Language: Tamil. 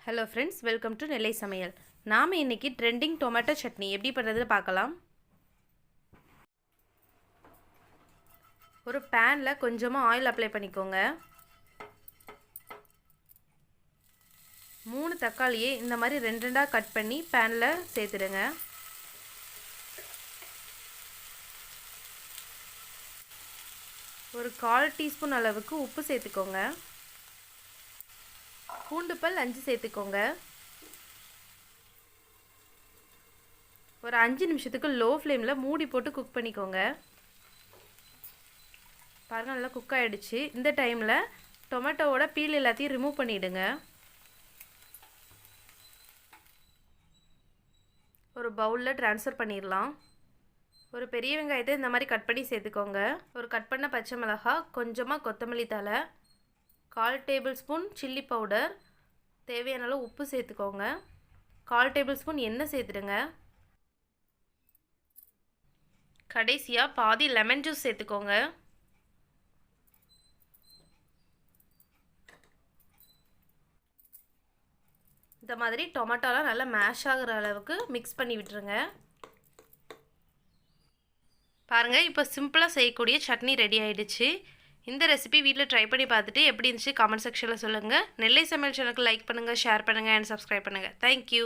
ஹலோ ஃப்ரெண்ட்ஸ், வெல்கம் டு நெல்லை சமையல். நாம் இன்றைக்கி ட்ரெண்டிங் டொமேட்டோ சட்னி எப்படி பண்ணுறதுன்னு பார்க்கலாம். ஒரு பேனில் கொஞ்சமாக ஆயில் அப்ளை பண்ணிக்கோங்க. 3 தக்காளியை இந்த மாதிரி 2 கட் பண்ணி பேனில் சேர்த்துடுங்க. ஒரு 1/4 டீஸ்பூன் அளவுக்கு உப்பு சேர்த்துக்கோங்க. பூண்டுப்பல் 5 சேர்த்துக்கோங்க. ஒரு 5 நிமிஷத்துக்கு லோ ஃப்ளேமில் மூடி போட்டு குக் பண்ணிக்கோங்க. பாருங்கள், நல்லா குக் ஆகிடுச்சு. இந்த டைமில் டொமேட்டோவோட பீல் எல்லாத்தையும் ரிமூவ் பண்ணிவிடுங்க. ஒரு பவுலில் ட்ரான்ஸ்ஃபர் பண்ணிடலாம். ஒரு பெரிய வெங்காயத்தை இந்த மாதிரி கட் பண்ணி சேர்த்துக்கோங்க. ஒரு கட் பண்ண பச்சை மிளகாய், கொஞ்சமாக கொத்தமல்லி தழை, 1/4 டேபிள் ஸ்பூன் சில்லி பவுடர், தேவையான அளவு உப்பு சேர்த்துக்கோங்க. 1/4 டேபிள் ஸ்பூன் எண்ணெய் சேர்த்துடுங்க. கடைசியாக பாதி லெமன் ஜூஸ் சேர்த்துக்கோங்க. இந்த மாதிரி டொமேட்டோலாம் நல்லா மேஷ் ஆகிற அளவுக்கு மிக்ஸ் பண்ணி விட்டுருங்க. பாருங்கள், இப்போ சிம்பிளாக செய்யக்கூடிய சட்னி ரெடி ஆகிடுச்சு. இந்த ரெசிபி வீட்டில் ட்ரை பண்ணி பார்த்துட்டு எப்படி இருந்துச்சு கமெண்ட் செக்ஷனில் சொல்லுங்கள். நெல்லை சமையல் சேனலுக்கு லைக் பண்ணுங்கள், ஷேர் பண்ணுங்கள் அண்ட் சப்ஸ்கிரைப் பண்ணுங்கள். தேங்க்யூ.